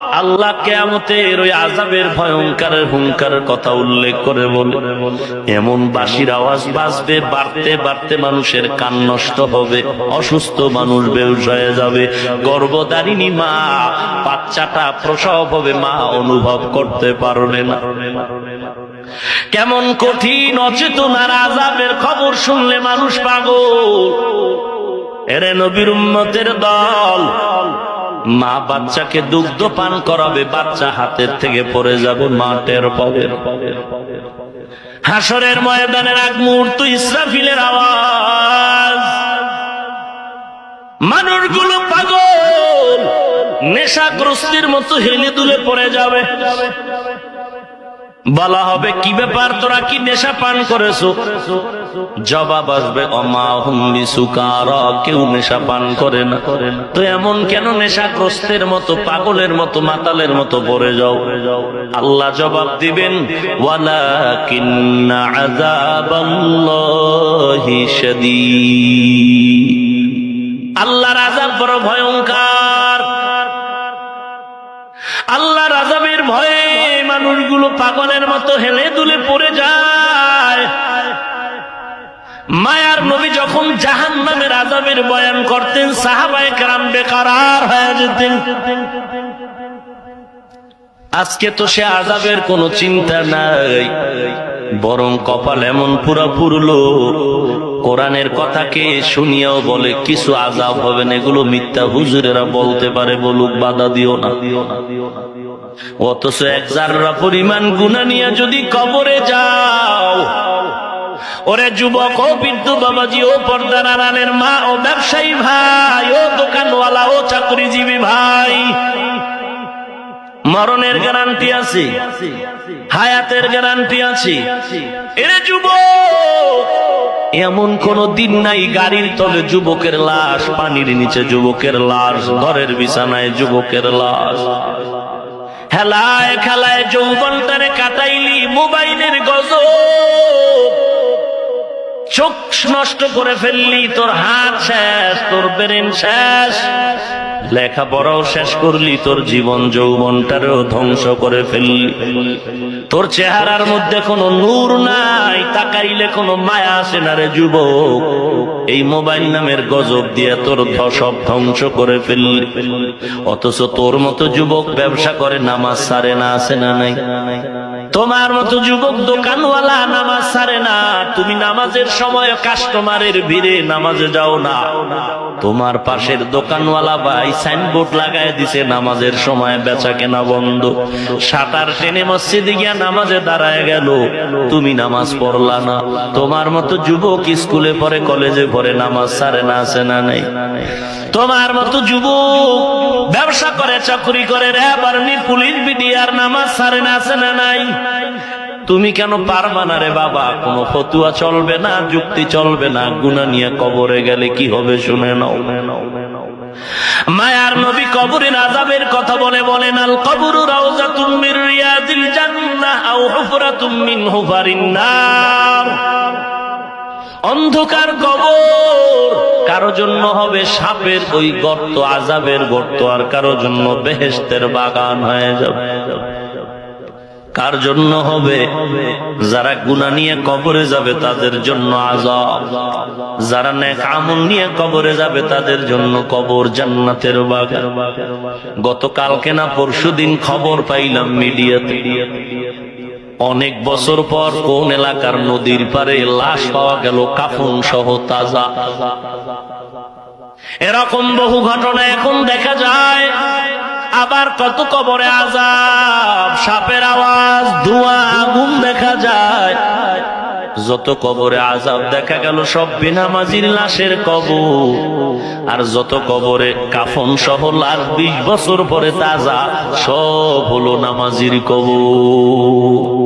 আল্লাহ কিয়ামতের ওই আযাবের ভয়ঙ্কর হুঙ্কারের কথা উল্লেখ করে বলে, এমন বাঁশির আওয়াজ বাজবে, বাড়তে বাড়তে মানুষের কান নষ্ট হবে, অসুস্থ মানুষ বেহুশ হয়ে যাবে, গর্ভধারিণী মা বাচ্চাটা প্রসব হবে, মা অনুভব করতে পারবে না। কেমন কঠিন অচেতনার আযাবের খবর শুনলে মানুষ পাগল। এরে নবীর উম্মতের দল, মা বাচ্চাকে দুগ্ধ পান করাবে, বাচ্চা হাতের থেকে পড়ে যাবে, মা টের পাবে। হাসরের ময়দানের আগ মুহূর্ত ইসরাফিলের আওয়াজ, মানুষগুলো পাগল নেশাগ্রস্তের মতো হেলে দুলে পড়ে যাবে। বলা হবে, কি ব্যাপার, তোরা কি নেশা পান করেছো? জবাব আসবে, অমা হুম বিসুকারা, কেউ নেশা পান করে না। তো এমন কেন নেশাগ্রস্তের মতো, পাগলের মতো, মাতালের মতো পড়ে যাও? আল্লাহ জবাব দিবেন, ওয়ালাকিন্না আযাবাল্লাহি শাদীদ, আল্লাহর আযাব বড় ভয়ঙ্কর। আল্লাহর আযাবের ভয়ে মানুষগুলো পাগলের মতো হেলে দুলে পড়ে যায়। মায়ার নবী যখন জাহান্নামের আযাবের বয়ান করতেন, সাহাবায়ে কেরাম বেকরার হয়ে যেতেন। আজকে তো সে আযাবের কোনো চিন্তা নাই, বরং কপাল এমন পুরা পুরলো, কোরআনের কথাকে শুনিয়াও বলে কিছু আযাব হবে না, এগুলো মিথ্যা, হুজুরেরা বলতে পারে, বলুক, বাধা দিও না। অথচ এক জাররা পরিমাণ গুনাহ নিয়ে যদি কবরে যাও, ওরে যুবক, ও বৃদ্ধ বাবাজি, ও পর্দার আড়ালের মা, ও ব্যবসায়ী ভাই, ও দোকানওয়ালা, ও চাকরিজীবী ভাই, মরণের গ্যারান্টি আছে, হায়াতের গ্যারান্টি আছে। এরে যুবক, এমন কোন দিন নাই গাড়ির তলে যুবকের লাশ, পানির নিচে যুবকের লাশ, ঘরের বিছানায় যুবকের লাশ। হেলায় খেলায় যৌবনটারে কাটাইলি মোবাইলের গজব, চোখ নষ্ট করে ফেললি, তোর হাত শেষ, তোর ব্রেন শেষ, লেখাপড়াও শেষ করলি, তোর জীবন যৌবনটারও ধ্বংস করে ফেললি। তোর চেহারার মধ্যে কোনো নূর নাই, তাকাইলে কোনো মায়া আসে না রে যুবক। এই মোবাইল নামের গজব দিয়ে তোর সব ধ্বংস করে ফেললি। অথচ তোর মতো যুবক ব্যবসা করে, নামাজ ছাড়ে না, আছে না নাই? তোমার মতো যুবক দোকানওয়ালা নামাজ ছাড়ে না, তুমি নামাজের সময় কাস্টমারের ভিড়ে নামাজে যাও না। তোমার পাশের দোকানওয়ালা ভাই সাইনবোর্ড লাগায় দিছে, নামাজের সময় বেচা কেনা বন্ধ, শাটার টেনে মসজিদে গিয়া নামাজে দাঁড়ায় গেল, তুমি নামাজ পড়লা না। তোমার মতো যুবক স্কুলে পড়ে, কলেজে পড়ে, নামাজ ছাড়ে না, আছে না নাই? তোমার মতো যুবক ব্যবসা করে, চাকরি করে, র্যাব আর্মি পুলিশ বিডিআর, নামাজ ছাড়ে না, আছে না নাই? তুমি কেন পারবা না রে বাবা? কোনো ফতুয়া চলবে না, যুক্তি চলবে না। গুনাহ নিয়ে কবরে গেলে কি হবে শুনে নাও। মায়ার নবী কবরের আযাবের কথা বলে বলেন, আল কবরু রাউযাতুম মির রিয়াদিল জান্নাহ আও হুফরাতুম মিন হুফারিন নার। অন্ধকার কবর কারো জন্য হবে সাপের ওই গর্ত, আযাবের গর্ত, আর কারো জন্য বেহেশতের বাগান হয়ে যাবে। কার জন্য হবে? যারা গুনাহ নিয়ে কবরে যাবে তাদের জন্য আযাব, যারা নেক আমল নিয়ে কবরে যাবে তাদের জন্য কবর জান্নাতের বাগান। গতকালকে না পরশুদিন খবর পাইলাম মিডিয়াতে, অনেক বছর পর কোন এলাকার নদীর পারে লাশ পাওয়া গেল, কাফন সহ তাজা। এরকম বহু ঘটনা এখন দেখা যায়। আবার কত কবরে আযাব, সাপের আওয়াজ, ধোঁয়া, আগুন দেখা যায়। যত কবরে আযাব দেখা গেল সব বেনামাজির লাশের কবর, আর যত কবরে কাফন সহ লাশ 20 বছর পরে তাজা, সব হলো নামাজির কবর।